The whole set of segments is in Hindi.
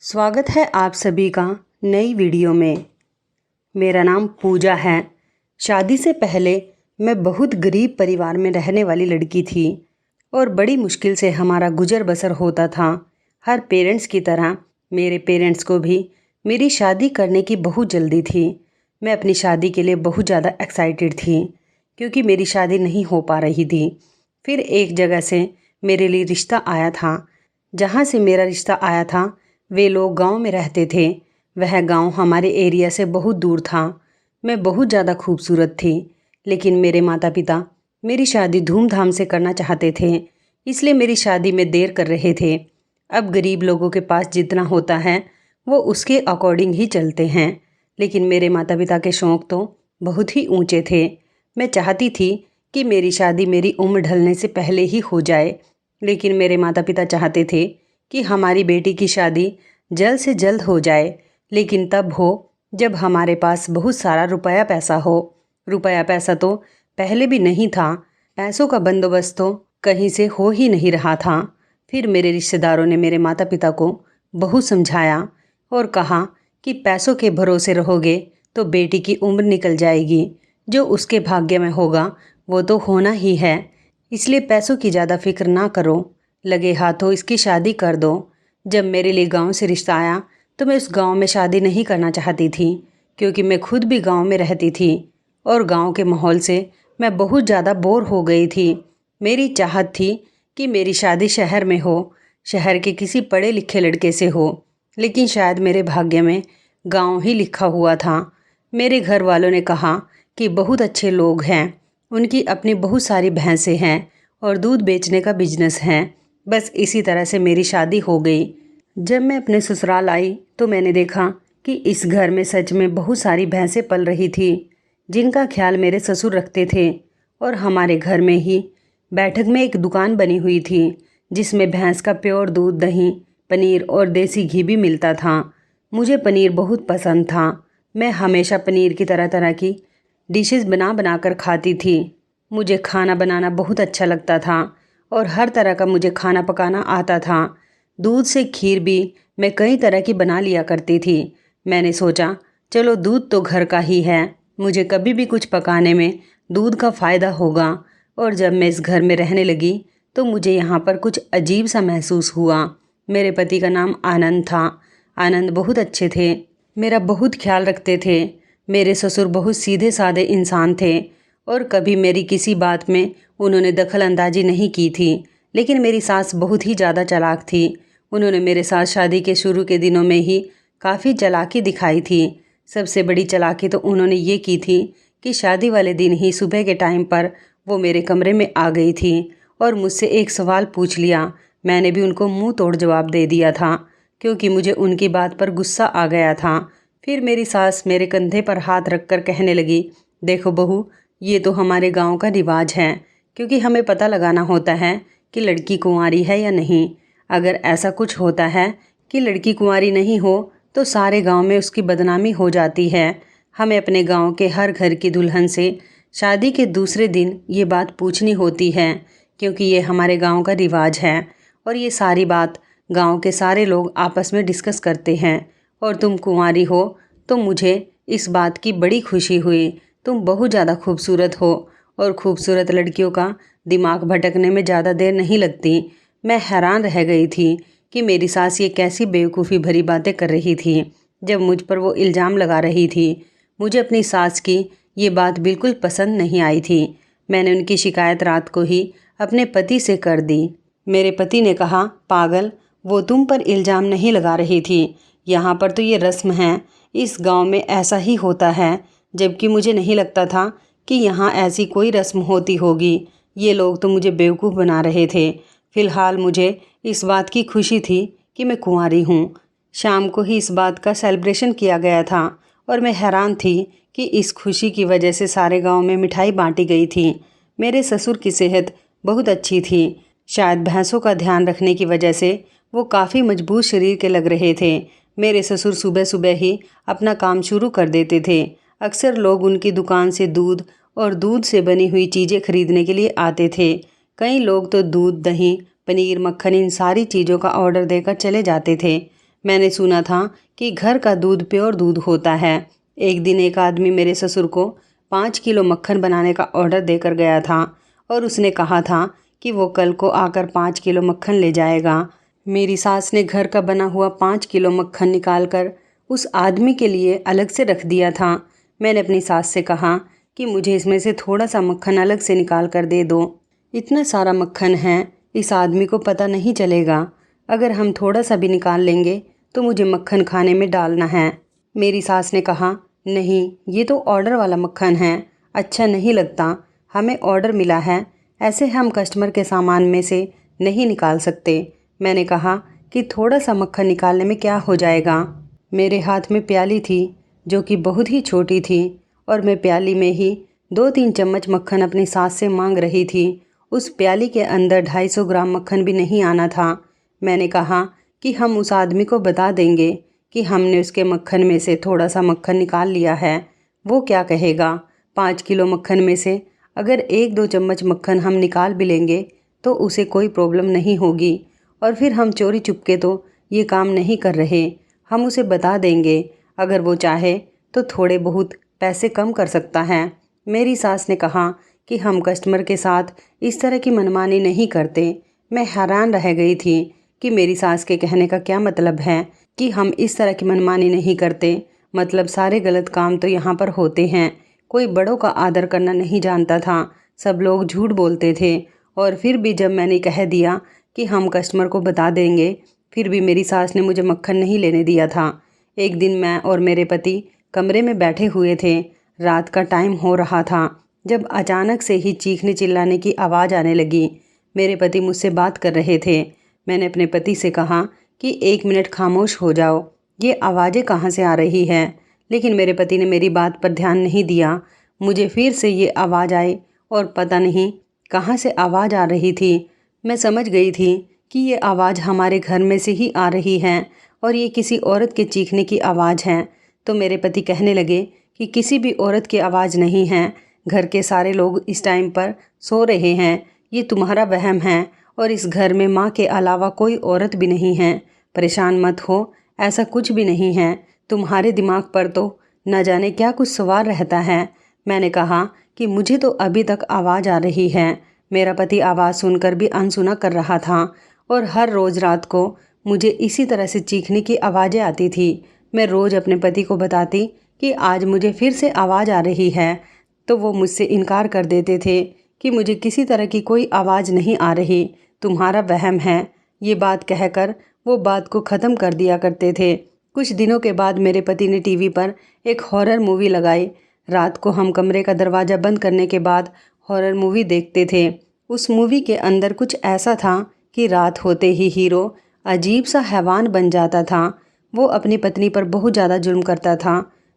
स्वागत है आप सभी का नई वीडियो में। मेरा नाम पूजा है। शादी से पहले मैं बहुत गरीब परिवार में रहने वाली लड़की थी और बड़ी मुश्किल से हमारा गुजर बसर होता था। हर पेरेंट्स की तरह मेरे पेरेंट्स को भी मेरी शादी करने की बहुत जल्दी थी। मैं अपनी शादी के लिए बहुत ज़्यादा एक्साइटेड थी क्योंकि मेरी शादी नहीं हो पा रही थी। फिर एक जगह से मेरे लिए रिश्ता आया था। जहाँ से मेरा रिश्ता आया था वे लोग गांव में रहते थे। वह गांव हमारे एरिया से बहुत दूर था। मैं बहुत ज़्यादा खूबसूरत थी, लेकिन मेरे माता पिता मेरी शादी धूमधाम से करना चाहते थे, इसलिए मेरी शादी में देर कर रहे थे। अब गरीब लोगों के पास जितना होता है वो उसके अकॉर्डिंग ही चलते हैं, लेकिन मेरे माता पिता के शौक़ तो बहुत ही ऊंचे थे। मैं चाहती थी कि मेरी शादी मेरी उम्र ढलने से पहले ही हो जाए, लेकिन मेरे माता पिता चाहते थे कि हमारी बेटी की शादी जल्द से जल्द हो जाए, लेकिन तब हो जब हमारे पास बहुत सारा रुपया पैसा हो। रुपया पैसा तो पहले भी नहीं था, पैसों का बंदोबस्त तो कहीं से हो ही नहीं रहा था। फिर मेरे रिश्तेदारों ने मेरे माता पिता को बहुत समझाया और कहा कि पैसों के भरोसे रहोगे तो बेटी की उम्र निकल जाएगी। जो उसके भाग्य में होगा वो तो होना ही है, इसलिए पैसों की ज़्यादा फिक्र ना करो, लगे हाथों इसकी शादी कर दो। जब मेरे लिए गांव से रिश्ता आया तो मैं उस गांव में शादी नहीं करना चाहती थी, क्योंकि मैं खुद भी गांव में रहती थी और गांव के माहौल से मैं बहुत ज़्यादा बोर हो गई थी। मेरी चाहत थी कि मेरी शादी शहर में हो, शहर के किसी पढ़े लिखे लड़के से हो, लेकिन शायद मेरे भाग्य में गाँव ही लिखा हुआ था। मेरे घर वालों ने कहा कि बहुत अच्छे लोग हैं, उनकी अपनी बहुत सारी भैंसें हैं और दूध बेचने का बिजनेस है। बस इसी तरह से मेरी शादी हो गई। जब मैं अपने ससुराल आई तो मैंने देखा कि इस घर में सच में बहुत सारी भैंसें पल रही थी, जिनका ख्याल मेरे ससुर रखते थे। और हमारे घर में ही बैठक में एक दुकान बनी हुई थी, जिसमें भैंस का प्योर दूध, दही, पनीर और देसी घी भी मिलता था। मुझे पनीर बहुत पसंद था। मैं हमेशा पनीर की तरह तरह की डिशेस बना बना कर खाती थी। मुझे खाना बनाना बहुत अच्छा लगता था और हर तरह का मुझे खाना पकाना आता था। दूध से खीर भी मैं कई तरह की बना लिया करती थी। मैंने सोचा चलो दूध तो घर का ही है, मुझे कभी भी कुछ पकाने में दूध का फ़ायदा होगा। और जब मैं इस घर में रहने लगी तो मुझे यहाँ पर कुछ अजीब सा महसूस हुआ। मेरे पति का नाम आनंद था। आनंद बहुत अच्छे थे, मेरा बहुत ख्याल रखते थे। मेरे ससुर बहुत सीधे साधे इंसान थे और कभी मेरी किसी बात में उन्होंने दखल अंदाजी नहीं की थी। लेकिन मेरी सास बहुत ही ज़्यादा चालाक थी। उन्होंने मेरे साथ शादी के शुरू के दिनों में ही काफ़ी चालाकी दिखाई थी। सबसे बड़ी चालाकी तो उन्होंने ये की थी कि शादी वाले दिन ही सुबह के टाइम पर वो मेरे कमरे में आ गई थी और मुझसे एक सवाल पूछ लिया। मैंने भी उनको मुंह तोड़ जवाब दे दिया था, क्योंकि मुझे उनकी बात पर गुस्सा आ गया था। फिर मेरी सास मेरे कंधे पर हाथ रख कर कहने लगी, देखो बहू, ये तो हमारे गांव का रिवाज है, क्योंकि हमें पता लगाना होता है कि लड़की कुंवारी है या नहीं। अगर ऐसा कुछ होता है कि लड़की कुंवारी नहीं हो तो सारे गांव में उसकी बदनामी हो जाती है। हमें अपने गांव के हर घर की दुल्हन से शादी के दूसरे दिन ये बात पूछनी होती है, क्योंकि ये हमारे गांव का रिवाज है और ये सारी बात गांव के सारे लोग आपस में डिस्कस करते हैं। और तुम कुंवारी हो तो मुझे इस बात की बड़ी खुशी हुई। तुम बहुत ज़्यादा खूबसूरत हो और खूबसूरत लड़कियों का दिमाग भटकने में ज़्यादा देर नहीं लगती। मैं हैरान रह गई थी कि मेरी सास ये कैसी बेवकूफ़ी भरी बातें कर रही थी जब मुझ पर वो इल्ज़ाम लगा रही थी। मुझे अपनी सास की ये बात बिल्कुल पसंद नहीं आई थी। मैंने उनकी शिकायत रात को ही अपने पति से कर दी। मेरे पति ने कहा, पागल, वो तुम पर इल्ज़ाम नहीं लगा रही थी, यहाँ पर तो ये रस्म है, इस गांव में ऐसा ही होता है। जबकि मुझे नहीं लगता था कि यहाँ ऐसी कोई रस्म होती होगी। ये लोग तो मुझे बेवकूफ़ बना रहे थे। फ़िलहाल मुझे इस बात की खुशी थी कि मैं कुंवारी हूँ। शाम को ही इस बात का सेलिब्रेशन किया गया था और मैं हैरान थी कि इस खुशी की वजह से सारे गांव में मिठाई बांटी गई थी। मेरे ससुर की सेहत बहुत अच्छी थी। शायद भैंसों का ध्यान रखने की वजह से वो काफ़ी मजबूत शरीर के लग रहे थे। मेरे ससुर सुबह सुबह ही अपना काम शुरू कर देते थे। अक्सर लोग उनकी दुकान से दूध और दूध से बनी हुई चीज़ें खरीदने के लिए आते थे। कई लोग तो दूध, दही, पनीर, मक्खन, इन सारी चीज़ों का ऑर्डर देकर चले जाते थे। मैंने सुना था कि घर का दूध प्योर दूध होता है। एक दिन एक आदमी मेरे ससुर को 5 किलो मक्खन बनाने का ऑर्डर देकर गया था और उसने कहा था कि वो कल को आकर 5 किलो मक्खन ले जाएगा। मेरी सास ने घर का बना हुआ 5 किलो मक्खन निकाल कर उस आदमी के लिए अलग से रख दिया था। मैंने अपनी सास से कहा कि मुझे इसमें से थोड़ा सा मक्खन अलग से निकाल कर दे दो। इतना सारा मक्खन है, इस आदमी को पता नहीं चलेगा। अगर हम थोड़ा सा भी निकाल लेंगे तो मुझे मक्खन खाने में डालना है। मेरी सास ने कहा, नहीं, ये तो ऑर्डर वाला मक्खन है, अच्छा नहीं लगता, हमें ऑर्डर मिला है, ऐसे हम कस्टमर के सामान में से नहीं निकाल सकते। मैंने कहा कि थोड़ा सा मक्खन निकालने में क्या हो जाएगा। मेरे हाथ में प्याली थी जो कि बहुत ही छोटी थी और मैं प्याली में ही 2-3 चम्मच मक्खन अपनी सास से मांग रही थी। उस प्याली के अंदर 250 ग्राम मक्खन भी नहीं आना था। मैंने कहा कि हम उस आदमी को बता देंगे कि हमने उसके मक्खन में से थोड़ा सा मक्खन निकाल लिया है। वो क्या कहेगा? 5 किलो मक्खन में से अगर 1-2 चम्मच मक्खन हम निकाल भी लेंगे तो उसे कोई प्रॉब्लम नहीं होगी और फिर हम चोरी चुपके तो ये काम नहीं कर रहे। हम उसे बता देंगे, अगर वो चाहे तो थोड़े बहुत पैसे कम कर सकता है। मेरी सास ने कहा कि हम कस्टमर के साथ इस तरह की मनमानी नहीं करते। मैं हैरान रह गई थी कि मेरी सास के कहने का क्या मतलब है कि हम इस तरह की मनमानी नहीं करते। मतलब सारे गलत काम तो यहाँ पर होते हैं। कोई बड़ों का आदर करना नहीं जानता था, सब लोग झूठ बोलते थे। और फिर भी जब मैंने कह दिया कि हम कस्टमर को बता देंगे, फिर भी मेरी सास ने मुझे मक्खन नहीं लेने दिया था। एक दिन मैं और मेरे पति कमरे में बैठे हुए थे, रात का टाइम हो रहा था, जब अचानक से ही चीखने चिल्लाने की आवाज़ आने लगी। मेरे पति मुझसे बात कर रहे थे। मैंने अपने पति से कहा कि 1 मिनट खामोश हो जाओ, ये आवाज़ें कहाँ से आ रही है। लेकिन मेरे पति ने मेरी बात पर ध्यान नहीं दिया। मुझे फिर से ये आवाज़ आई और पता नहीं कहाँ से आवाज़ आ रही थी। मैं समझ गई थी कि ये आवाज़ हमारे घर में से ही आ रही है और ये किसी औरत के चीखने की आवाज़ है। तो मेरे पति कहने लगे कि किसी भी औरत की आवाज़ नहीं है, घर के सारे लोग इस टाइम पर सो रहे हैं, ये तुम्हारा वहम है और इस घर में माँ के अलावा कोई औरत भी नहीं है। परेशान मत हो, ऐसा कुछ भी नहीं है, तुम्हारे दिमाग पर तो न जाने क्या कुछ सवार रहता है। मैंने कहा कि मुझे तो अभी तक आवाज़ आ रही है। मेरा पति आवाज़ सुनकर भी अनसुना कर रहा था और हर रोज़ रात को मुझे इसी तरह से चीखने की आवाज़ें आती थी। मैं रोज़ अपने पति को बताती कि आज मुझे फिर से आवाज़ आ रही है, तो वो मुझसे इनकार कर देते थे कि मुझे किसी तरह की कोई आवाज़ नहीं आ रही, तुम्हारा वहम है। ये बात कहकर वो बात को ख़त्म कर दिया करते थे। कुछ दिनों के बाद मेरे पति ने टीवी पर एक हॉरर मूवी लगाई। रात को हम कमरे का दरवाज़ा बंद करने के बाद हॉरर मूवी देखते थे। उस मूवी के अंदर कुछ ऐसा था कि रात होते ही हीरो अजीब सा हैवान बन जाता था। वो अपनी पत्नी पर बहुत ज़्यादा जुल्म करता था।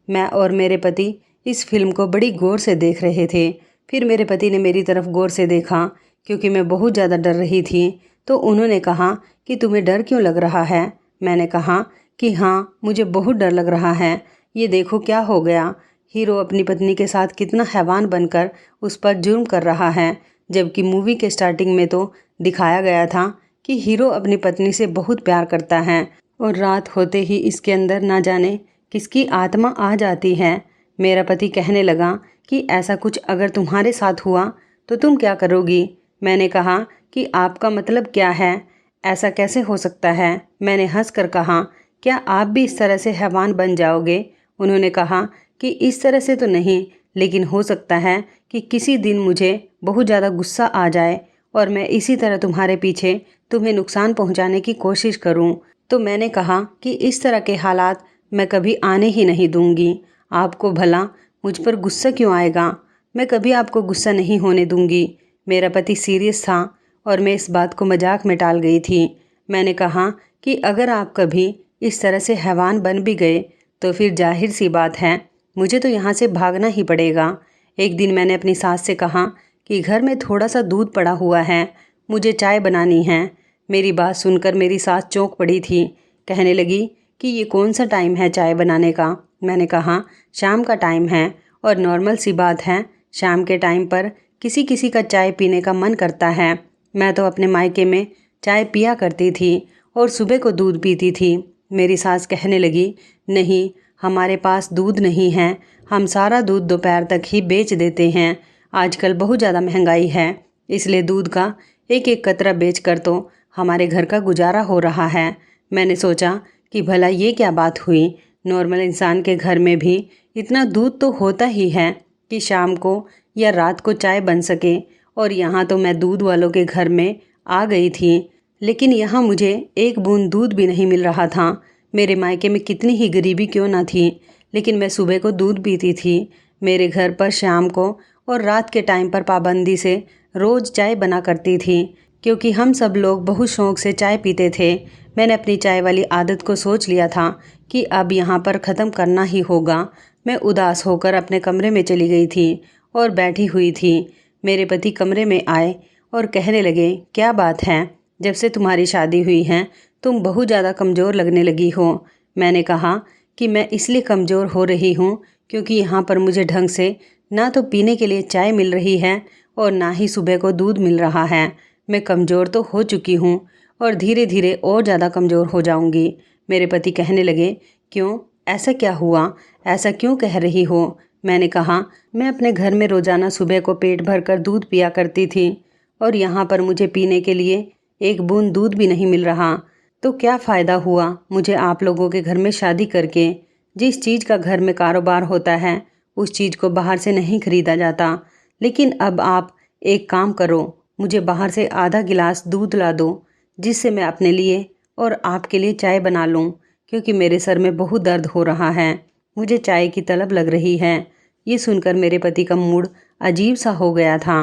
मैं और मेरे पति इस फिल्म को बड़ी गौर से देख रहे थे। फिर मेरे पति ने मेरी तरफ गौर से देखा, क्योंकि मैं बहुत ज़्यादा डर रही थी। तो उन्होंने कहा कि तुम्हें डर क्यों लग रहा है? मैंने कहा कि हाँ, मुझे बहुत डर लग रहा है। ये देखो क्या हो गया, हीरो अपनी पत्नी के साथ कितना हैवान बनकर उस पर जुर्म कर रहा है। जबकि मूवी के स्टार्टिंग में तो दिखाया गया था कि हीरो अपनी पत्नी से बहुत प्यार करता है और रात होते ही इसके अंदर ना जाने किसकी आत्मा आ जाती है। मेरा पति कहने लगा कि ऐसा कुछ अगर तुम्हारे साथ हुआ तो तुम क्या करोगी? मैंने कहा कि आपका मतलब क्या है, ऐसा कैसे हो सकता है? मैंने हंसकर कहा, क्या आप भी इस तरह से हैवान बन जाओगे? उन्होंने कहा कि इस तरह से तो नहीं, लेकिन हो सकता है कि किसी दिन मुझे बहुत ज़्यादा गुस्सा आ जाए और मैं इसी तरह तुम्हारे पीछे तुम्हें नुकसान पहुंचाने की कोशिश करूं। तो मैंने कहा कि इस तरह के हालात मैं कभी आने ही नहीं दूंगी। आपको भला मुझ पर गुस्सा क्यों आएगा? मैं कभी आपको गुस्सा नहीं होने दूंगी। मेरा पति सीरियस था और मैं इस बात को मजाक में टाल गई थी। मैंने कहा कि अगर आप कभी इस तरह से हैवान बन भी गए तो फिर जाहिर सी बात है, मुझे तो यहाँ से भागना ही पड़ेगा। एक दिन मैंने अपनी सास से कहा कि घर में थोड़ा सा दूध पड़ा हुआ है, मुझे चाय बनानी है। मेरी बात सुनकर मेरी सास चौंक पड़ी थी। कहने लगी कि ये कौन सा टाइम है चाय बनाने का? मैंने कहा शाम का टाइम है और नॉर्मल सी बात है, शाम के टाइम पर किसी किसी का चाय पीने का मन करता है। मैं तो अपने मायके में चाय पिया करती थी और सुबह को दूध पीती थी। मेरी सास कहने लगी, नहीं, हमारे पास दूध नहीं है, हम सारा दूध दोपहर तक ही बेच देते हैं। आजकल बहुत ज़्यादा महंगाई है, इसलिए दूध का एक एक कतरा बेच कर तो हमारे घर का गुजारा हो रहा है। मैंने सोचा कि भला ये क्या बात हुई, नॉर्मल इंसान के घर में भी इतना दूध तो होता ही है कि शाम को या रात को चाय बन सके, और यहाँ तो मैं दूध वालों के घर में आ गई थी, लेकिन यहाँ मुझे एक बूंद दूध भी नहीं मिल रहा था। मेरे मायके में कितनी ही गरीबी क्यों ना थी, लेकिन मैं सुबह को दूध पीती थी। मेरे घर पर शाम को और रात के टाइम पर पाबंदी से रोज़ चाय बना करती थी, क्योंकि हम सब लोग बहुत शौक़ से चाय पीते थे। मैंने अपनी चाय वाली आदत को सोच लिया था कि अब यहाँ पर ख़त्म करना ही होगा। मैं उदास होकर अपने कमरे में चली गई थी और बैठी हुई थी। मेरे पति कमरे में आए और कहने लगे, क्या बात है, जब से तुम्हारी शादी हुई है तुम बहुत ज़्यादा कमज़ोर लगने लगी हो। मैंने कहा कि मैं इसलिए कमज़ोर हो रही हूँ क्योंकि यहाँ पर मुझे ढंग से ना तो पीने के लिए चाय मिल रही है और ना ही सुबह को दूध मिल रहा है। मैं कमज़ोर तो हो चुकी हूँ और धीरे धीरे और ज़्यादा कमज़ोर हो जाऊँगी। मेरे पति कहने लगे, क्यों, ऐसा क्या हुआ, ऐसा क्यों कह रही हो। मैंने कहा, मैं अपने घर में रोज़ाना सुबह को पेट भर कर दूध पिया करती थी और यहाँ पर मुझे पीने के लिए एक बूंद दूध भी नहीं मिल रहा, तो क्या फ़ायदा हुआ मुझे आप लोगों के घर में शादी करके। जिस चीज़ का घर में कारोबार होता है उस चीज़ को बाहर से नहीं खरीदा जाता। लेकिन अब आप एक काम करो, मुझे बाहर से आधा गिलास दूध ला दो, जिससे मैं अपने लिए और आपके लिए चाय बना लूँ, क्योंकि मेरे सर में बहुत दर्द हो रहा है, मुझे चाय की तलब लग रही है। ये सुनकर मेरे पति का मूड अजीब सा हो गया था।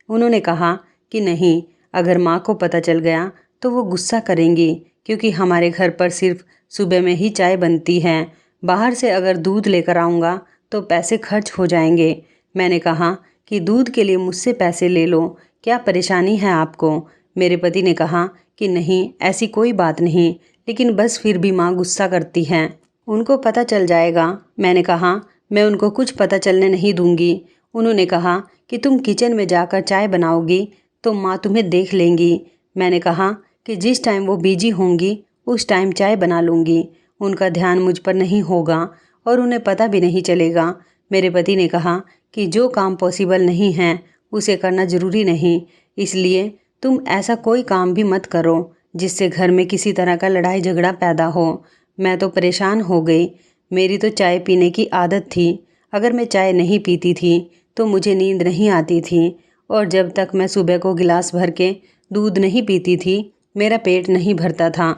उन्होंने कहा कि नहीं, अगर माँ को पता चल गया तो वो गुस्सा करेंगी, क्योंकि हमारे घर पर सिर्फ सुबह में ही चाय बनती है। बाहर से अगर दूध लेकर आऊँगा तो पैसे खर्च हो जाएंगे। मैंने कहा कि दूध के लिए मुझसे पैसे ले लो, क्या परेशानी है आपको। मेरे पति ने कहा कि नहीं, ऐसी कोई बात नहीं, लेकिन बस फिर भी माँ गुस्सा करती हैं, उनको पता चल जाएगा। मैंने कहा, मैं उनको कुछ पता चलने नहीं दूंगी। उन्होंने कहा कि तुम किचन में जाकर चाय बनाओगी तो माँ तुम्हें देख लेंगी। मैंने कहा कि जिस टाइम वो बिजी होंगी उस टाइम चाय बना लूँगी, उनका ध्यान मुझ पर नहीं होगा और उन्हें पता भी नहीं चलेगा। मेरे पति ने कहा कि जो काम पॉसिबल नहीं है उसे करना ज़रूरी नहीं, इसलिए तुम ऐसा कोई काम भी मत करो जिससे घर में किसी तरह का लड़ाई झगड़ा पैदा हो। मैं तो परेशान हो गई। मेरी तो चाय पीने की आदत थी, अगर मैं चाय नहीं पीती थी तो मुझे नींद नहीं आती थी, और जब तक मैं सुबह को गिलास भर के दूध नहीं पीती थी मेरा पेट नहीं भरता था।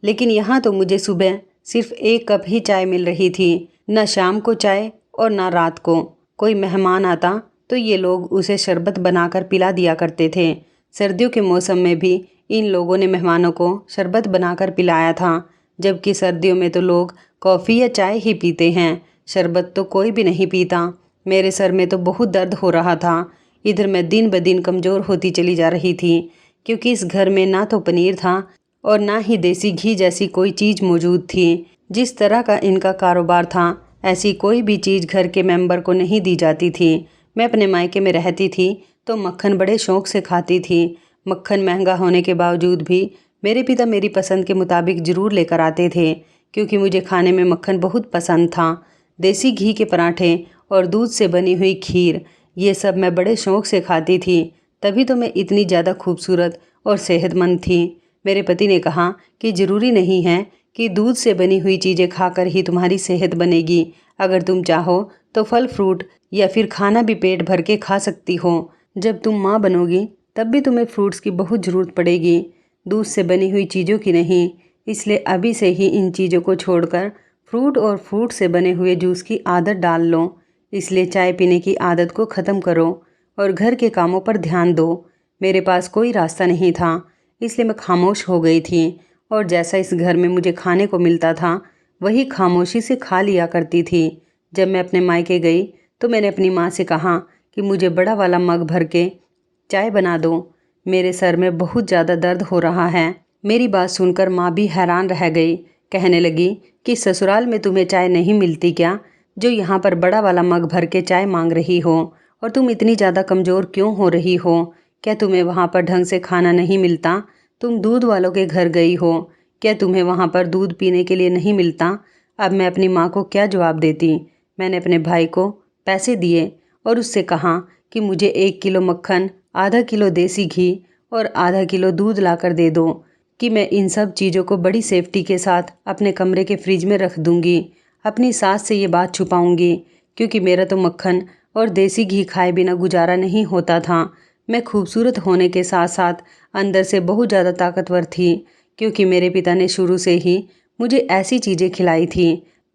लेकिन यहाँ तो मुझे सुबह सिर्फ एक कप ही चाय मिल रही थी, न शाम को चाय और न रात को। कोई मेहमान आता तो ये लोग उसे शरबत बनाकर पिला दिया करते थे। सर्दियों के मौसम में भी इन लोगों ने मेहमानों को शरबत बनाकर पिलाया था, जबकि सर्दियों में तो लोग कॉफ़ी या चाय ही पीते हैं, शरबत तो कोई भी नहीं पीता। मेरे सर में तो बहुत दर्द हो रहा था। इधर मैं दिन ब दिन कमज़ोर होती चली जा रही थी, क्योंकि इस घर में ना तो पनीर था और ना ही देसी घी जैसी कोई चीज़ मौजूद थी। जिस तरह का इनका कारोबार था ऐसी कोई भी चीज़ घर के मेंबर को नहीं दी जाती थी। मैं अपने मायके में रहती थी तो मक्खन बड़े शौक़ से खाती थी। मक्खन महंगा होने के बावजूद भी मेरे पिता मेरी पसंद के मुताबिक ज़रूर लेकर आते थे, क्योंकि मुझे खाने में मक्खन बहुत पसंद था। देसी घी के पराठे और दूध से बनी हुई खीर, ये सब मैं बड़े शौक़ से खाती थी, तभी तो मैं इतनी ज़्यादा खूबसूरत और सेहतमंद थी। मेरे पति ने कहा कि ज़रूरी नहीं है कि दूध से बनी हुई चीज़ें खाकर ही तुम्हारी सेहत बनेगी। अगर तुम चाहो तो फल फ्रूट या फिर खाना भी पेट भर के खा सकती हो। जब तुम माँ बनोगी तब भी तुम्हें फ्रूट्स की बहुत ज़रूरत पड़ेगी, दूध से बनी हुई चीज़ों की नहीं। इसलिए अभी से ही इन चीज़ों को छोड़कर फ्रूट और फ्रूट से बने हुए जूस की आदत डाल लो। इसलिए चाय पीने की आदत को ख़त्म करो और घर के कामों पर ध्यान दो। मेरे पास कोई रास्ता नहीं था, इसलिए मैं खामोश हो गई थी, और जैसा इस घर में मुझे खाने को मिलता था वही खामोशी से खा लिया करती थी। जब मैं अपने मायके गई तो मैंने अपनी माँ से कहा कि मुझे बड़ा वाला मग भर के चाय बना दो, मेरे सर में बहुत ज़्यादा दर्द हो रहा है। मेरी बात सुनकर माँ भी हैरान रह गई। कहने लगी कि ससुराल में तुम्हें चाय नहीं मिलती क्या, जो यहाँ पर बड़ा वाला मग भर के चाय मांग रही हो, और तुम इतनी ज़्यादा कमज़ोर क्यों हो रही हो? क्या तुम्हें वहाँ पर ढंग से खाना नहीं मिलता? तुम दूध वालों के घर गई हो क्या तुम्हें वहाँ पर दूध पीने के लिए नहीं मिलता? अब मैं अपनी माँ को क्या जवाब देती। मैंने अपने भाई को पैसे दिए और उससे कहा कि मुझे 1 किलो मक्खन, आधा किलो देसी घी और आधा किलो दूध लाकर दे दो कि मैं इन सब चीज़ों को बड़ी सेफ्टी के साथ अपने कमरे के फ्रिज में रख दूंगी। अपनी सास से ये बात छुपाऊंगी क्योंकि मेरा तो मक्खन और देसी घी खाए बिना गुजारा नहीं होता था। मैं खूबसूरत होने के साथ साथ अंदर से बहुत ज़्यादा ताकतवर थी क्योंकि मेरे पिता ने शुरू से ही मुझे ऐसी चीज़ें खिलाई थी।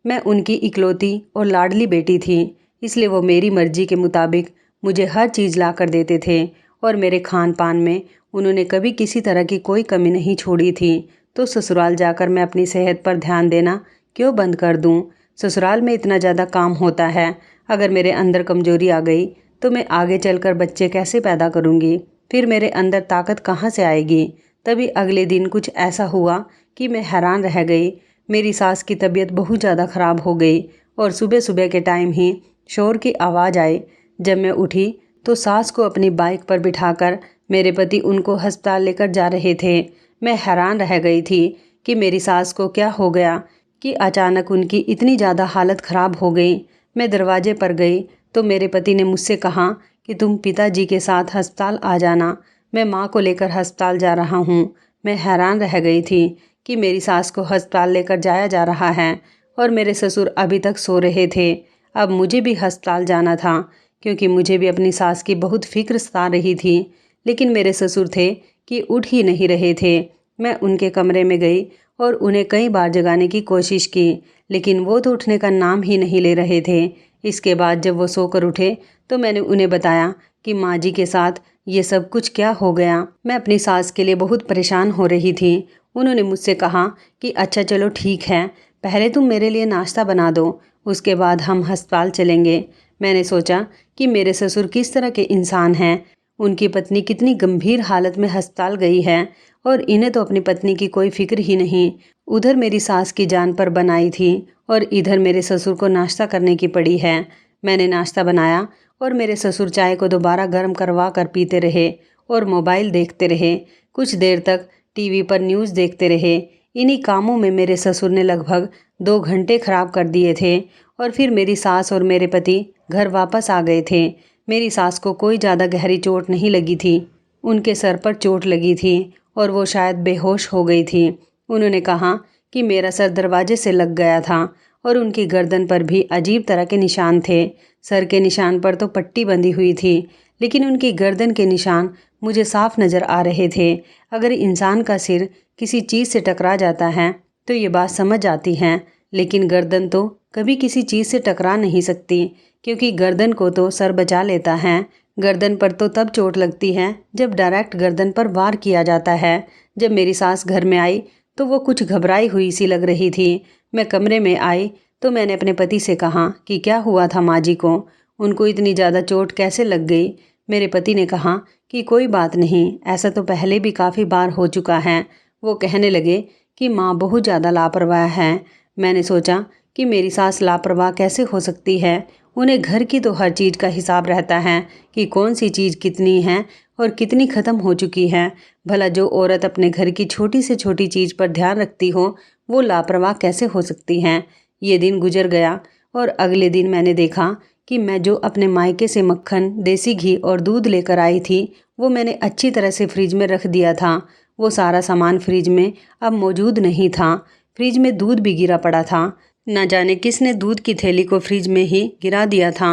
मैं उनकी इकलौती और लाडली बेटी थी, इसलिए वो मेरी मर्जी के मुताबिक मुझे हर चीज़ ला कर देते थे और मेरे खान पान में उन्होंने कभी किसी तरह की कोई कमी नहीं छोड़ी थी। तो ससुराल जाकर मैं अपनी सेहत पर ध्यान देना क्यों बंद कर दूं? ससुराल में इतना ज़्यादा काम होता है, अगर मेरे अंदर कमजोरी आ गई तो मैं आगे चलकर बच्चे कैसे पैदा करूंगी? फिर मेरे अंदर ताकत कहाँ से आएगी? तभी अगले दिन कुछ ऐसा हुआ कि मैं हैरान रह गई। मेरी सास की तबीयत बहुत ज़्यादा ख़राब हो गई और सुबह सुबह के टाइम ही शोर की आवाज़ आई। जब मैं उठी तो सास को अपनी बाइक पर बिठाकर मेरे पति उनको अस्पताल लेकर जा रहे थे। मैं हैरान रह गई थी कि मेरी सास को क्या हो गया कि अचानक उनकी इतनी ज़्यादा हालत ख़राब हो गई। मैं दरवाजे पर गई तो मेरे पति ने मुझसे कहा कि तुम पिताजी के साथ अस्पताल आ जाना, मैं माँ को लेकर अस्पताल जा रहा हूँ। मैं हैरान रह गई थी कि मेरी सास को अस्पताल लेकर जाया जा रहा है और मेरे ससुर अभी तक सो रहे थे। अब मुझे भी अस्पताल जाना था क्योंकि मुझे भी अपनी सास की बहुत फिक्र सता रही थी, लेकिन मेरे ससुर थे कि उठ ही नहीं रहे थे। मैं उनके कमरे में गई और उन्हें कई बार जगाने की कोशिश की, लेकिन वो तो उठने का नाम ही नहीं ले रहे थे। इसके बाद जब वो सोकर उठे तो मैंने उन्हें बताया कि माँ जी के साथ ये सब कुछ क्या हो गया। मैं अपनी सास के लिए बहुत परेशान हो रही थी। उन्होंने मुझसे कहा कि अच्छा चलो ठीक है, पहले तुम मेरे लिए नाश्ता बना दो, उसके बाद हम अस्पताल चलेंगे। मैंने सोचा कि मेरे ससुर किस तरह के इंसान हैं, उनकी पत्नी कितनी गंभीर हालत में अस्पताल गई है और इन्हें तो अपनी पत्नी की कोई फिक्र ही नहीं। उधर मेरी सास की जान पर बनाई थी और इधर मेरे ससुर को नाश्ता करने की पड़ी है। मैंने नाश्ता बनाया और मेरे ससुर चाय को दोबारा गर्म करवा कर पीते रहे और मोबाइल देखते रहे। कुछ देर तक टीवी पर न्यूज़ देखते रहे। इन्हीं कामों में मेरे ससुर ने लगभग 2 घंटे खराब कर दिए थे और फिर मेरी सास और मेरे पति घर वापस आ गए थे। मेरी सास को कोई ज़्यादा गहरी चोट नहीं लगी थी, उनके सर पर चोट लगी थी और वो शायद बेहोश हो गई थी। उन्होंने कहा कि मेरा सर दरवाजे से लग गया था और उनकी गर्दन पर भी अजीब तरह के निशान थे। सर के निशान पर तो पट्टी बंधी हुई थी, लेकिन उनकी गर्दन के निशान मुझे साफ नज़र आ रहे थे। अगर इंसान का सिर किसी चीज़ से टकरा जाता है तो ये बात समझ आती है, लेकिन गर्दन तो कभी किसी चीज़ से टकरा नहीं सकती क्योंकि गर्दन को तो सर बचा लेता है। गर्दन पर तो तब चोट लगती है जब डायरेक्ट गर्दन पर वार किया जाता है। जब मेरी सास घर में आई तो वो कुछ घबराई हुई सी लग रही थी। मैं कमरे में आई तो मैंने अपने पति से कहा कि क्या हुआ था माँ जी को, उनको इतनी ज़्यादा चोट कैसे लग गई। मेरे पति ने कहा कि कोई बात नहीं, ऐसा तो पहले भी काफ़ी बार हो चुका है। वो कहने लगे कि माँ बहुत ज़्यादा लापरवाह है। मैंने सोचा कि मेरी सास लापरवाह कैसे हो सकती है, उन्हें घर की तो हर चीज़ का हिसाब रहता है कि कौन सी चीज़ कितनी है और कितनी ख़त्म हो चुकी है। भला जो औरत अपने घर की छोटी से छोटी चीज़ पर ध्यान रखती हो वो लापरवाह कैसे हो सकती हैं। ये दिन गुजर गया और अगले दिन मैंने देखा कि मैं जो अपने मायके से मक्खन, देसी घी और दूध लेकर आई थी वो मैंने अच्छी तरह से फ्रिज में रख दिया था। वो सारा सामान फ्रिज में अब मौजूद नहीं था। फ्रिज में दूध भी गिरा पड़ा था। न जाने किसने दूध की थैली को फ्रिज में ही गिरा दिया था।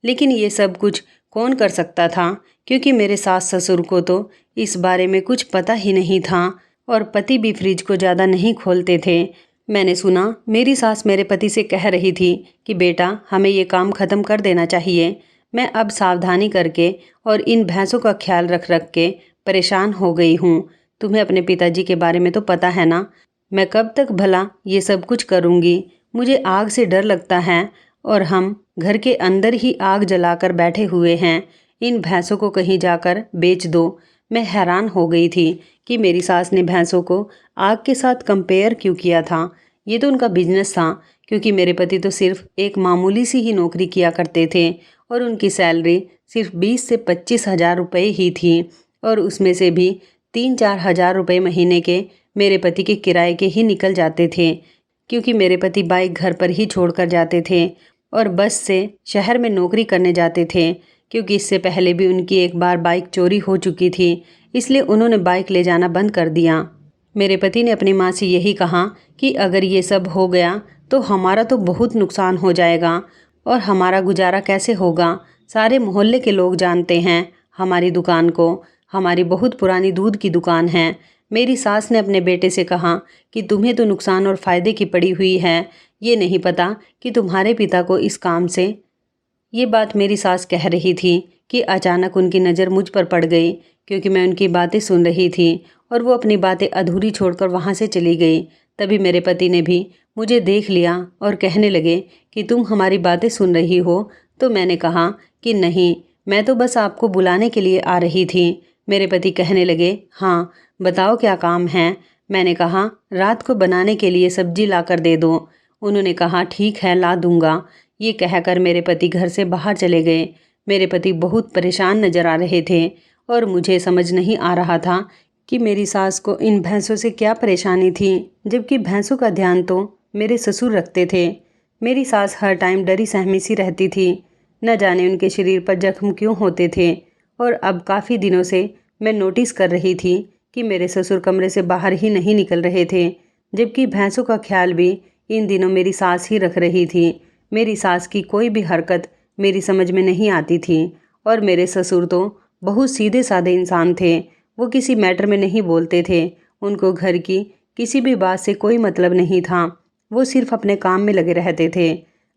लेकिन ये सब कुछ कौन कर सकता था, क्योंकि मेरे सास ससुर को तो इस बारे में कुछ पता ही नहीं था और पति भी फ्रिज को ज़्यादा नहीं खोलते थे। मैंने सुना मेरी सास मेरे पति से कह रही थी कि बेटा हमें ये काम ख़त्म कर देना चाहिए। मैं अब सावधानी करके और इन भैंसों का ख्याल रख रख के परेशान हो गई हूँ। तुम्हें अपने पिताजी के बारे में तो पता है ना, मैं कब तक भला ये सब कुछ करूँगी। मुझे आग से डर लगता है और हम घर के अंदर ही आग जलाकर बैठे हुए हैं। इन भैंसों को कहीं जाकर बेच दो। मैं हैरान हो गई थी कि मेरी सास ने भैंसों को आग के साथ कंपेयर क्यों किया था। ये तो उनका बिजनेस था, क्योंकि मेरे पति तो सिर्फ एक मामूली सी ही नौकरी किया करते थे और उनकी सैलरी सिर्फ 20 से 25 हज़ार रुपये ही थी और उसमें से भी 3-4 हज़ार रुपये महीने के मेरे पति के किराए के ही निकल जाते थे, क्योंकि मेरे पति बाइक घर पर ही छोड़कर जाते थे और बस से शहर में नौकरी करने जाते थे, क्योंकि इससे पहले भी उनकी एक बार बाइक चोरी हो चुकी थी, इसलिए उन्होंने बाइक ले जाना बंद कर दिया। मेरे पति ने अपनी माँ से यही कहा कि अगर ये सब हो गया तो हमारा तो बहुत नुकसान हो जाएगा और हमारा गुजारा कैसे होगा। सारे मोहल्ले के लोग जानते हैं हमारी दुकान को, हमारी बहुत पुरानी दूध की दुकान है। मेरी सास ने अपने बेटे से कहा कि तुम्हें तो नुकसान और फ़ायदे की पड़ी हुई है, ये नहीं पता कि तुम्हारे पिता को इस काम से। ये बात मेरी सास कह रही थी कि अचानक उनकी नज़र मुझ पर पड़ गई, क्योंकि मैं उनकी बातें सुन रही थी और वो अपनी बातें अधूरी छोड़कर वहाँ से चली गई। तभी मेरे पति ने भी मुझे देख लिया और कहने लगे कि तुम हमारी बातें सुन रही हो। तो मैंने कहा कि नहीं, मैं तो बस आपको बुलाने के लिए आ रही थी। मेरे पति कहने लगे, हाँ बताओ क्या काम है। मैंने कहा, रात को बनाने के लिए सब्जी ला कर दे दो। उन्होंने कहा, ठीक है ला दूंगा। ये कहकर मेरे पति घर से बाहर चले गए। मेरे पति बहुत परेशान नज़र आ रहे थे और मुझे समझ नहीं आ रहा था कि मेरी सास को इन भैंसों से क्या परेशानी थी, जबकि भैंसों का ध्यान तो मेरे ससुर रखते थे। मेरी सास हर टाइम डरी सहमी सी रहती थी, न जाने उनके शरीर पर जख्म क्यों होते थे। और अब काफ़ी दिनों से मैं नोटिस कर रही थी कि मेरे ससुर कमरे से बाहर ही नहीं निकल रहे थे, जबकि भैंसों का ख्याल भी इन दिनों मेरी सास ही रख रही थी। मेरी सास की कोई भी हरकत मेरी समझ में नहीं आती थी और मेरे ससुर तो बहुत सीधे साधे इंसान थे। वो किसी मैटर में नहीं बोलते थे, उनको घर की किसी भी बात से कोई मतलब नहीं था, वो सिर्फ अपने काम में लगे रहते थे।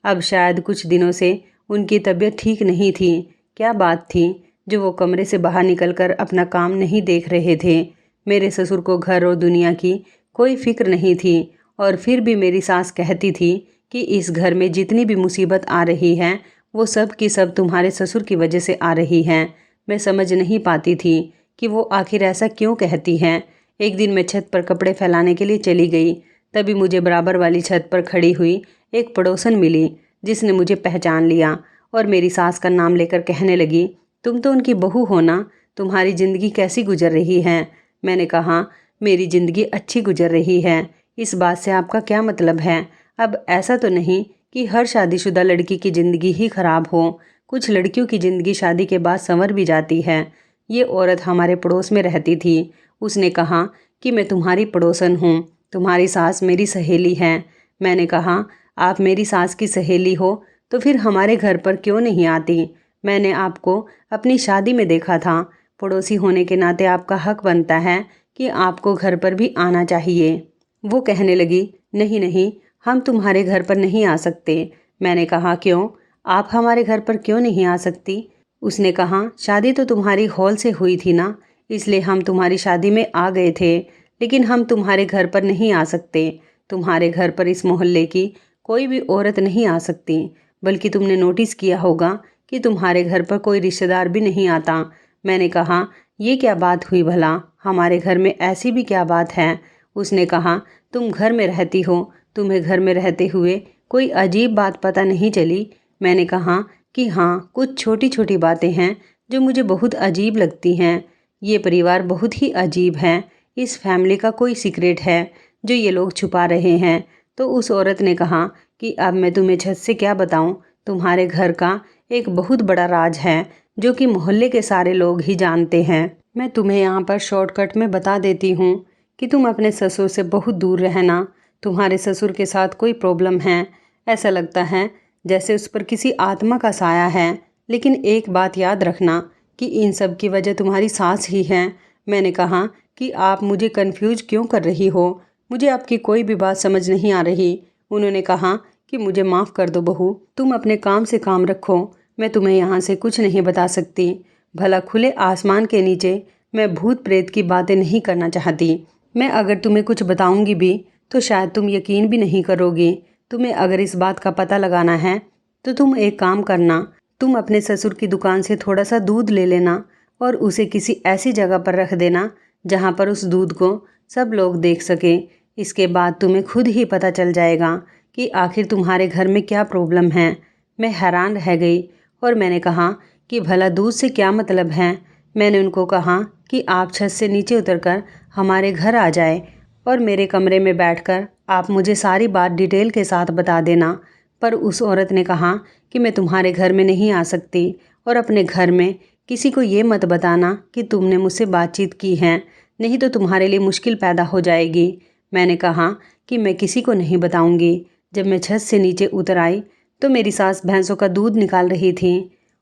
अब शायद कुछ दिनों से उनकी तबीयत ठीक नहीं थी। क्या बात थी जो वो कमरे से बाहर निकलकर अपना काम नहीं देख रहे थे। मेरे ससुर को घर और दुनिया की कोई फिक्र नहीं थी और फिर भी मेरी सास कहती थी कि इस घर में जितनी भी मुसीबत आ रही है वो सब की सब तुम्हारे ससुर की वजह से आ रही हैं। मैं समझ नहीं पाती थी कि वो आखिर ऐसा क्यों कहती हैं। एक दिन मैं छत पर कपड़े फैलाने के लिए चली गई, तभी मुझे बराबर वाली छत पर खड़ी हुई एक पड़ोसन मिली, जिसने मुझे पहचान लिया और मेरी सास का नाम लेकर कहने लगी, तुम तो उनकी बहू हो ना, तुम्हारी ज़िंदगी कैसी गुजर रही है। मैंने कहा, मेरी ज़िंदगी अच्छी गुजर रही है, इस बात से आपका क्या मतलब है। अब ऐसा तो नहीं कि हर शादीशुदा लड़की की ज़िंदगी ही ख़राब हो, कुछ लड़कियों की ज़िंदगी शादी के बाद संवर भी जाती है। ये औरत हमारे पड़ोस में रहती थी। उसने कहा कि मैं तुम्हारी पड़ोसन हूँ, तुम्हारी सास मेरी सहेली है। मैंने कहा, आप मेरी सास की सहेली हो तो फिर हमारे घर पर क्यों नहीं आती। मैंने आपको अपनी शादी में देखा था, पड़ोसी होने के नाते आपका हक बनता है कि आपको घर पर भी आना चाहिए। वो कहने लगी, नहीं नहीं, हम तुम्हारे घर पर नहीं आ सकते। मैंने कहा, क्यों, आप हमारे घर पर क्यों नहीं आ सकती। उसने कहा, शादी तो तुम्हारी हॉल से हुई थी ना, इसलिए हम तुम्हारी शादी में आ गए थे, लेकिन हम तुम्हारे घर पर नहीं आ सकते। तुम्हारे घर पर इस मोहल्ले की कोई भी औरत नहीं आ सकती, बल्कि तुमने नोटिस किया होगा कि तुम्हारे घर पर कोई रिश्तेदार भी नहीं आता। मैंने कहा, ये क्या बात हुई भला, हमारे घर में ऐसी भी क्या बात है। उसने कहा, तुम घर में रहती हो, तुम्हें घर में रहते हुए कोई अजीब बात पता नहीं चली। मैंने कहा कि हाँ, कुछ छोटी छोटी बातें हैं जो मुझे बहुत अजीब लगती हैं। ये परिवार बहुत ही अजीब है, इस फैमिली का कोई सीक्रेट है जो ये लोग छुपा रहे हैं। तो उस औरत ने कहा कि अब मैं तुम्हें छत से क्या बताऊं, तुम्हारे घर का एक बहुत बड़ा राज है जो कि मोहल्ले के सारे लोग ही जानते हैं। मैं तुम्हें यहाँ पर शॉर्टकट में बता देती हूँ कि तुम अपने ससुर से बहुत दूर रहना। तुम्हारे ससुर के साथ कोई प्रॉब्लम है, ऐसा लगता है जैसे उस पर किसी आत्मा का साया है। लेकिन एक बात याद रखना कि इन सब की वजह तुम्हारी सास ही है। मैंने कहा कि आप मुझे कंफ्यूज क्यों कर रही हो, मुझे आपकी कोई भी बात समझ नहीं आ रही। उन्होंने कहा कि मुझे माफ़ कर दो बहू, तुम अपने काम से काम रखो, मैं तुम्हें यहाँ से कुछ नहीं बता सकती। भला खुले आसमान के नीचे मैं भूत प्रेत की बातें नहीं करना चाहती। मैं अगर तुम्हें कुछ बताऊंगी भी तो शायद तुम यकीन भी नहीं करोगी। तुम्हें अगर इस बात का पता लगाना है तो तुम एक काम करना, तुम अपने ससुर की दुकान से थोड़ा सा दूध ले लेना और उसे किसी ऐसी जगह पर रख देना जहाँ पर उस दूध को सब लोग देख सकें। इसके बाद तुम्हें खुद ही पता चल जाएगा कि आखिर तुम्हारे घर में क्या प्रॉब्लम है। मैं हैरान रह गई और मैंने कहा कि भला दूध से क्या मतलब है। मैंने उनको कहा कि आप छत से नीचे उतरकर हमारे घर आ जाए और मेरे कमरे में बैठकर आप मुझे सारी बात डिटेल के साथ बता देना। पर उस औरत ने कहा कि मैं तुम्हारे घर में नहीं आ सकती और अपने घर में किसी को ये मत बताना कि तुमने मुझसे बातचीत की है, नहीं तो तुम्हारे लिए मुश्किल पैदा हो जाएगी। मैंने कहा कि मैं किसी को नहीं बताऊंगी। जब मैं छत से नीचे उतर आई तो मेरी सास भैंसों का दूध निकाल रही थी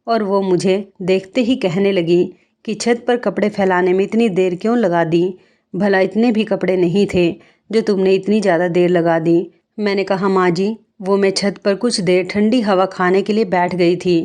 और वो मुझे देखते ही कहने लगी कि छत पर कपड़े फैलाने में इतनी देर क्यों लगा दी? भला इतने भी कपड़े नहीं थे जो तुमने इतनी ज़्यादा देर लगा दी। मैंने कहा माँ जी, वो मैं छत पर कुछ देर ठंडी हवा खाने के लिए बैठ गई थी।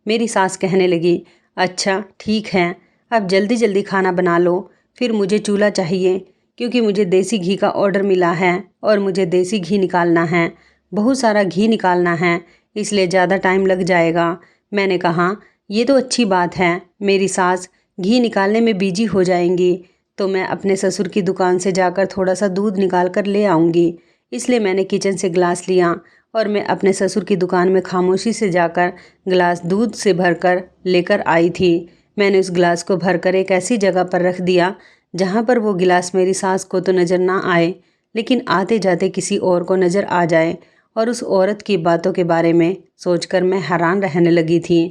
मेरी सास कहने लगी, अच्छा ठीक है, अब जल्दी जल्दी खाना बना लो, फिर मुझे चूल्हा चाहिए क्योंकि मुझे देसी घी का ऑर्डर मिला है और मुझे देसी घी निकालना है, बहुत सारा घी निकालना है, इसलिए ज़्यादा टाइम लग जाएगा। मैंने कहा ये तो अच्छी बात है, मेरी सास घी निकालने में बिजी हो जाएंगी तो मैं अपने ससुर की दुकान से जाकर थोड़ा सा दूध निकाल कर ले आऊँगी। इसलिए मैंने किचन से गिलास लिया और मैं अपने ससुर की दुकान में खामोशी से जाकर गिलास दूध से भरकर लेकर आई थी। मैंने उस गिलास को भरकर एक ऐसी जगह पर रख दिया जहाँ पर वो गिलास मेरी सास को तो नज़र ना आए, लेकिन आते जाते किसी और को नज़र आ जाए। और उस औरत की बातों के बारे में सोचकर मैं हैरान रहने लगी थी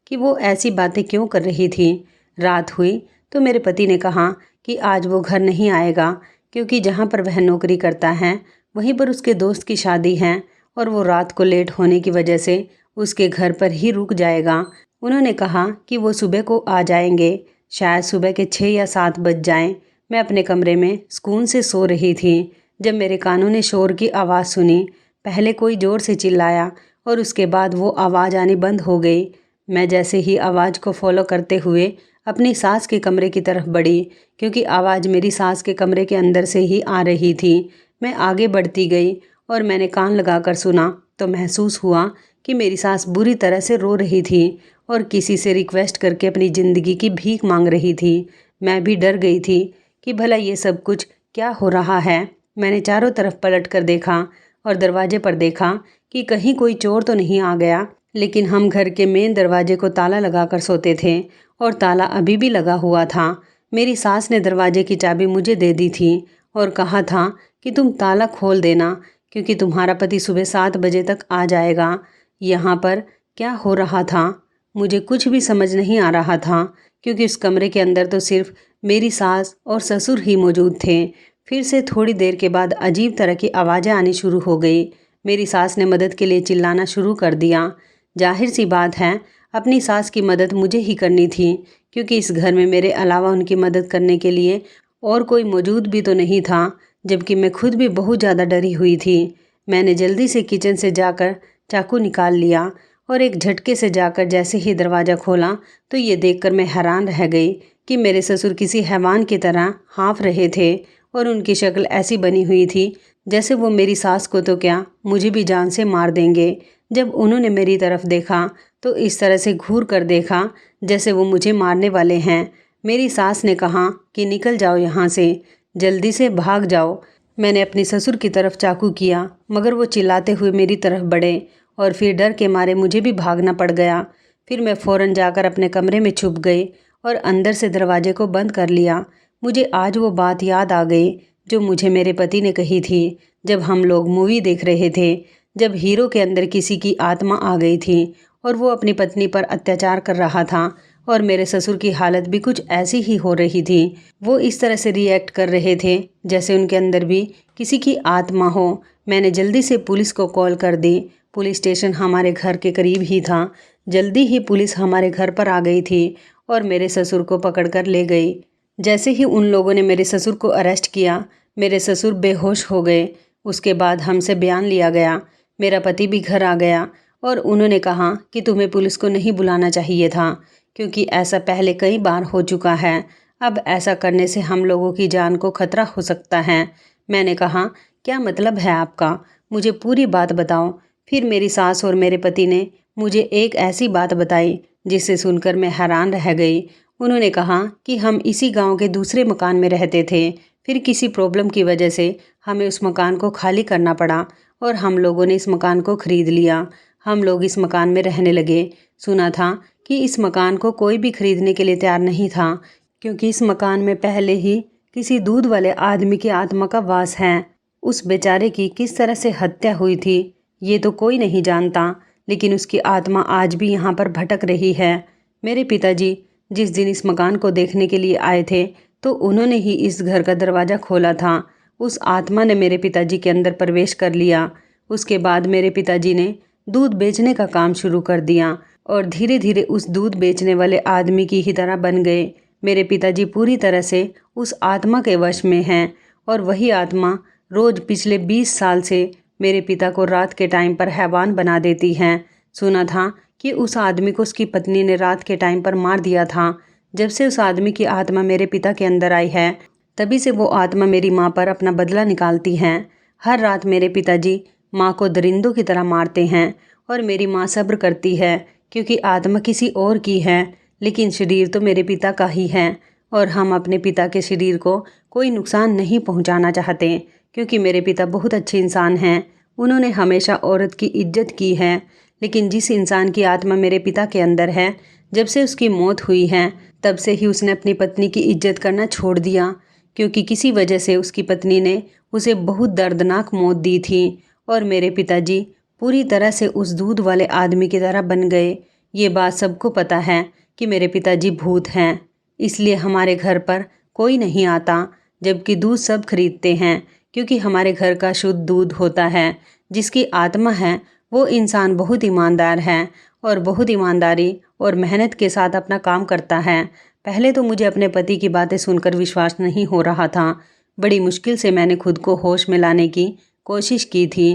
कि वो ऐसी बातें क्यों कर रही थी। रात हुई तो मेरे पति ने कहा कि आज वो घर नहीं आएगा क्योंकि जहाँ पर वह नौकरी करता है वहीं पर उसके दोस्त की शादी है और वो रात को लेट होने की वजह से उसके घर पर ही रुक जाएगा। उन्होंने कहा कि वो सुबह को आ जाएंगे, शायद सुबह के 6 या 7 बज जाएं। मैं अपने कमरे में सुकून से सो रही थी जब मेरे कानों ने शोर की आवाज़ सुनी। पहले कोई ज़ोर से चिल्लाया और उसके बाद वो आवाज़ आनी बंद हो गई। मैं जैसे ही आवाज़ को फॉलो करते हुए अपनी सास के कमरे की तरफ बढ़ी क्योंकि आवाज़ मेरी सास के कमरे के अंदर से ही आ रही थी। मैं आगे बढ़ती गई और मैंने कान लगाकर सुना तो महसूस हुआ कि मेरी सास बुरी तरह से रो रही थी और किसी से रिक्वेस्ट करके अपनी ज़िंदगी की भीख मांग रही थी। मैं भी डर गई थी कि भला ये सब कुछ क्या हो रहा है। मैंने चारों तरफ पलट कर देखा और दरवाजे पर देखा कि कहीं कोई चोर तो नहीं आ गया, लेकिन हम घर के मेन दरवाजे को ताला लगाकर सोते थे और ताला अभी भी लगा हुआ था। मेरी सास ने दरवाजे की चाबी मुझे दे दी थी और कहा था कि तुम ताला खोल देना क्योंकि तुम्हारा पति सुबह 7 बजे तक आ जाएगा। यहाँ पर क्या हो रहा था मुझे कुछ भी समझ नहीं आ रहा था क्योंकि उस कमरे के अंदर तो सिर्फ मेरी सास और ससुर ही मौजूद थे। फिर से थोड़ी देर के बाद अजीब तरह की आवाज़ें आनी शुरू हो गई। मेरी सास ने मदद के लिए चिल्लाना शुरू कर दिया। जाहिर सी बात है अपनी सास की मदद मुझे ही करनी थी क्योंकि इस घर में मेरे अलावा उनकी मदद करने के लिए और कोई मौजूद भी तो नहीं था, जबकि मैं खुद भी बहुत ज़्यादा डरी हुई थी। मैंने जल्दी से किचन से जाकर चाकू निकाल लिया और एक झटके से जाकर जैसे ही दरवाज़ा खोला तो ये देखकर मैं हैरान रह गई कि मेरे ससुर किसी हैवान की तरह हाँफ रहे थे और उनकी शक्ल ऐसी बनी हुई थी जैसे वो मेरी सास को तो क्या मुझे भी जान से मार देंगे। जब उन्होंने मेरी तरफ देखा तो इस तरह से घूर कर देखा जैसे वो मुझे मारने वाले हैं। मेरी सास ने कहा कि निकल जाओ यहाँ से, जल्दी से भाग जाओ। मैंने अपने ससुर की तरफ चाकू किया मगर वो चिल्लाते हुए मेरी तरफ बढ़े और फिर डर के मारे मुझे भी भागना पड़ गया। फिर मैं फ़ौरन जाकर अपने कमरे में छुप गई और अंदर से दरवाजे को बंद कर लिया। मुझे आज वो बात याद आ गई जो मुझे मेरे पति ने कही थी जब हम लोग मूवी देख रहे थे, जब हीरो के अंदर किसी की आत्मा आ गई थी और वो अपनी पत्नी पर अत्याचार कर रहा था और मेरे ससुर की हालत भी कुछ ऐसी ही हो रही थी। वो इस तरह से रिएक्ट कर रहे थे जैसे उनके अंदर भी किसी की आत्मा हो। मैंने जल्दी से पुलिस को कॉल कर दी। पुलिस स्टेशन हमारे घर के करीब ही था। जल्दी ही पुलिस हमारे घर पर आ गई थी और मेरे ससुर को पकड़कर ले गई। जैसे ही उन लोगों ने मेरे ससुर को अरेस्ट किया, मेरे ससुर बेहोश हो गए। उसके बाद हमसे बयान लिया गया। मेरा पति भी घर आ गया और उन्होंने कहा कि तुम्हें पुलिस को नहीं बुलाना चाहिए था क्योंकि ऐसा पहले कई बार हो चुका है। अब ऐसा करने से हम लोगों की जान को खतरा हो सकता है। मैंने कहा क्या मतलब है आपका, मुझे पूरी बात बताओ। फिर मेरी सास और मेरे पति ने मुझे एक ऐसी बात बताई जिसे सुनकर मैं हैरान रह गई। उन्होंने कहा कि हम इसी गांव के दूसरे मकान में रहते थे, फिर किसी प्रॉब्लम की वजह से हमें उस मकान को खाली करना पड़ा और हम लोगों ने इस मकान को ख़रीद लिया। हम लोग इस मकान में रहने लगे। सुना था कि इस मकान को कोई भी ख़रीदने के लिए तैयार नहीं था क्योंकि इस मकान में पहले ही किसी दूध वाले आदमी की आत्मा का वास है। उस बेचारे की किस तरह से हत्या हुई थी ये तो कोई नहीं जानता, लेकिन उसकी आत्मा आज भी यहाँ पर भटक रही है। मेरे पिताजी जिस दिन इस मकान को देखने के लिए आए थे तो उन्होंने ही इस घर का दरवाज़ा खोला था। उस आत्मा ने मेरे पिताजी के अंदर प्रवेश कर लिया। उसके बाद मेरे पिताजी ने दूध बेचने का काम शुरू कर दिया और धीरे धीरे उस दूध बेचने वाले आदमी की ही तरह बन गए। मेरे पिताजी पूरी तरह से उस आत्मा के वश में हैं और वही आत्मा रोज़ पिछले 20 साल से मेरे पिता को रात के टाइम पर हैवान बना देती हैं। सुना था कि उस आदमी को उसकी पत्नी ने रात के टाइम पर मार दिया था। जब से उस आदमी की आत्मा मेरे पिता के अंदर आई है तभी से वो आत्मा मेरी माँ पर अपना बदला निकालती हैं। हर रात मेरे पिताजी माँ को दरिंदों की तरह मारते हैं और मेरी माँ सब्र करती है क्योंकि आत्मा किसी और की है, लेकिन शरीर तो मेरे पिता का ही है और हम अपने पिता के शरीर को कोई नुकसान नहीं पहुंचाना चाहते क्योंकि मेरे पिता बहुत अच्छे इंसान हैं। उन्होंने हमेशा औरत की इज्जत की है, लेकिन जिस इंसान की आत्मा मेरे पिता के अंदर है, जब से उसकी मौत हुई है तब से ही उसने अपनी पत्नी की इज्जत करना छोड़ दिया क्योंकि किसी वजह से उसकी पत्नी ने उसे बहुत दर्दनाक मौत दी थी और मेरे पिताजी पूरी तरह से उस दूध वाले आदमी की तरह बन गए। ये बात सबको पता है कि मेरे पिताजी भूत हैं, इसलिए हमारे घर पर कोई नहीं आता, जबकि दूध सब खरीदते हैं क्योंकि हमारे घर का शुद्ध दूध होता है। जिसकी आत्मा है वो इंसान बहुत ईमानदार है और बहुत ईमानदारी और मेहनत के साथ अपना काम करता है। पहले तो मुझे अपने पति की बातें सुनकर विश्वास नहीं हो रहा था। बड़ी मुश्किल से मैंने खुद को होश में लाने की कोशिश की थी।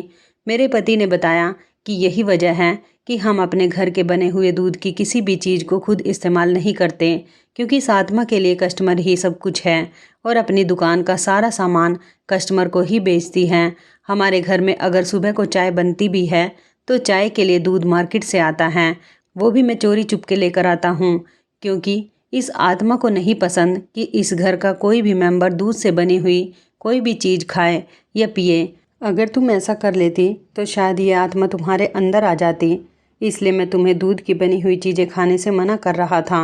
मेरे पति ने बताया कि यही वजह है कि हम अपने घर के बने हुए दूध की किसी भी चीज़ को खुद इस्तेमाल नहीं करते क्योंकि इस आत्मा के लिए कस्टमर ही सब कुछ है और अपनी दुकान का सारा सामान कस्टमर को ही बेचती हैं। हमारे घर में अगर सुबह को चाय बनती भी है तो चाय के लिए दूध मार्केट से आता है, वो भी मैं चोरी चुपके लेकर आता हूँ क्योंकि इस आत्मा को नहीं पसंद कि इस घर का कोई भी मेंबर दूध से बनी हुई कोई भी चीज़ खाए या पिए। अगर तुम ऐसा कर लेती तो शायद ये आत्मा तुम्हारे अंदर आ जाती, इसलिए मैं तुम्हें दूध की बनी हुई चीज़ें खाने से मना कर रहा था।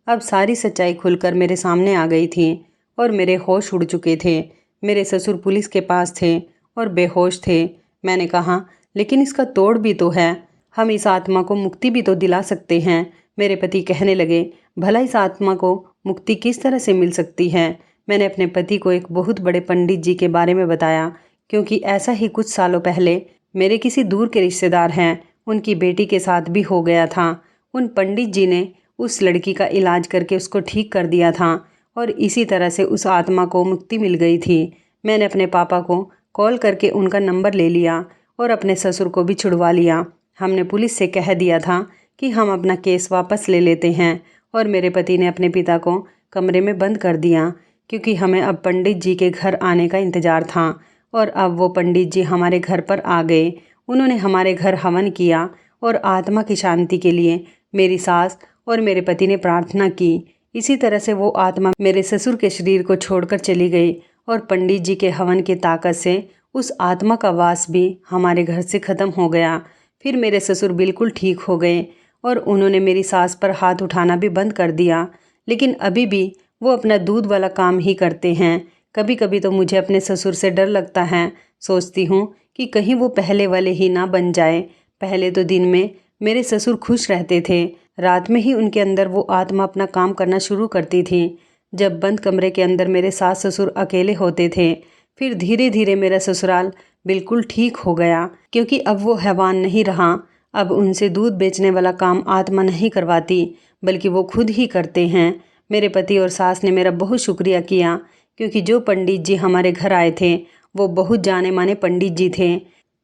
अब सारी सच्चाई खुलकर मेरे सामने आ गई थी और मेरे होश उड़ चुके थे। मेरे ससुर पुलिस के पास थे और बेहोश थे। मैंने कहा, लेकिन इसका तोड़ भी तो है, हम इस आत्मा को मुक्ति भी तो दिला सकते हैं। मेरे पति कहने लगे, भला इस आत्मा को मुक्ति किस तरह से मिल सकती है। मैंने अपने पति को एक बहुत बड़े पंडित जी के बारे में बताया क्योंकि ऐसा ही कुछ सालों पहले मेरे किसी दूर के रिश्तेदार हैं उनकी बेटी के साथ भी हो गया था। उन पंडित जी ने उस लड़की का इलाज करके उसको ठीक कर दिया था और इसी तरह से उस आत्मा को मुक्ति मिल गई थी। मैंने अपने पापा को कॉल करके उनका नंबर ले लिया और अपने ससुर को भी छुड़वा लिया। हमने पुलिस से कह दिया था कि हम अपना केस वापस ले लेते हैं और मेरे पति ने अपने पिता को कमरे में बंद कर दिया क्योंकि हमें अब पंडित जी के घर आने का इंतज़ार था। और अब वो पंडित जी हमारे घर पर आ गए। उन्होंने हमारे घर हवन किया और आत्मा की शांति के लिए मेरी सास और मेरे पति ने प्रार्थना की। इसी तरह से वो आत्मा मेरे ससुर के शरीर को छोड़कर चली गई और पंडित जी के हवन की ताकत से उस आत्मा का वास भी हमारे घर से ख़त्म हो गया। फिर मेरे ससुर बिल्कुल ठीक हो गए और उन्होंने मेरी सास पर हाथ उठाना भी बंद कर दिया, लेकिन अभी भी वो अपना दूध वाला काम ही करते हैं। कभी कभी तो मुझे अपने ससुर से डर लगता है। सोचती हूँ कि कहीं वो पहले वाले ही ना बन जाए। पहले तो दिन में मेरे ससुर खुश रहते थे, रात में ही उनके अंदर वो आत्मा अपना काम करना शुरू करती थी। जब बंद कमरे के अंदर मेरे सास ससुर अकेले होते थे, फिर धीरे धीरे मेरा ससुराल बिल्कुल ठीक हो गया क्योंकि अब वो हैवान नहीं रहा। अब उनसे दूध बेचने वाला काम आत्मा नहीं करवाती बल्कि वो खुद ही करते हैं। मेरे पति और सास ने मेरा बहुत शुक्रिया किया क्योंकि जो पंडित जी हमारे घर आए थे वो बहुत जाने माने पंडित जी थे।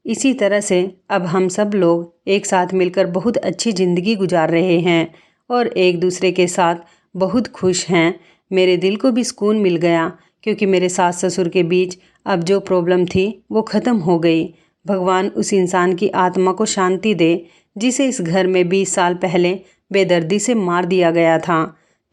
इसी तरह से अब हम सब लोग एक साथ मिलकर बहुत अच्छी ज़िंदगी गुजार रहे हैं और एक दूसरे के साथ बहुत खुश हैं। मेरे दिल को भी सुकून मिल गया क्योंकि मेरे सास ससुर के बीच अब जो प्रॉब्लम थी वो ख़त्म हो गई। भगवान उस इंसान की आत्मा को शांति दे जिसे इस घर में 20 साल पहले बेदर्दी से मार दिया गया था।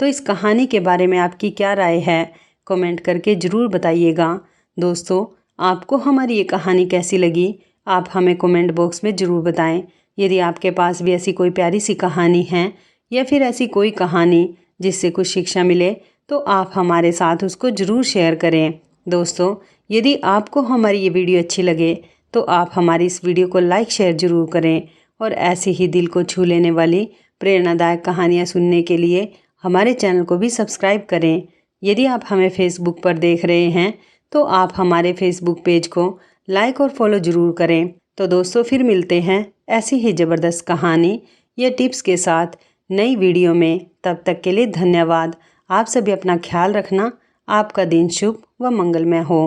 तो इस कहानी के बारे में आपकी क्या राय है, कमेंट करके ज़रूर बताइएगा। दोस्तों, आपको हमारी ये कहानी कैसी लगी आप हमें कमेंट बॉक्स में ज़रूर बताएं। यदि आपके पास भी ऐसी कोई प्यारी सी कहानी है या फिर ऐसी कोई कहानी जिससे कुछ शिक्षा मिले तो आप हमारे साथ उसको ज़रूर शेयर करें। दोस्तों, यदि आपको हमारी ये वीडियो अच्छी लगे तो आप हमारी इस वीडियो को लाइक शेयर ज़रूर करें और ऐसी ही दिल को छू लेने वाली प्रेरणादायक कहानियाँ सुनने के लिए हमारे चैनल को भी सब्सक्राइब करें। यदि आप हमें फेसबुक पर देख रहे हैं तो आप हमारे फेसबुक पेज को लाइक और फॉलो ज़रूर करें। तो दोस्तों, फिर मिलते हैं ऐसी ही ज़बरदस्त कहानी या टिप्स के साथ नई वीडियो में। तब तक के लिए धन्यवाद। आप सभी अपना ख्याल रखना। आपका दिन शुभ व मंगलमय हो।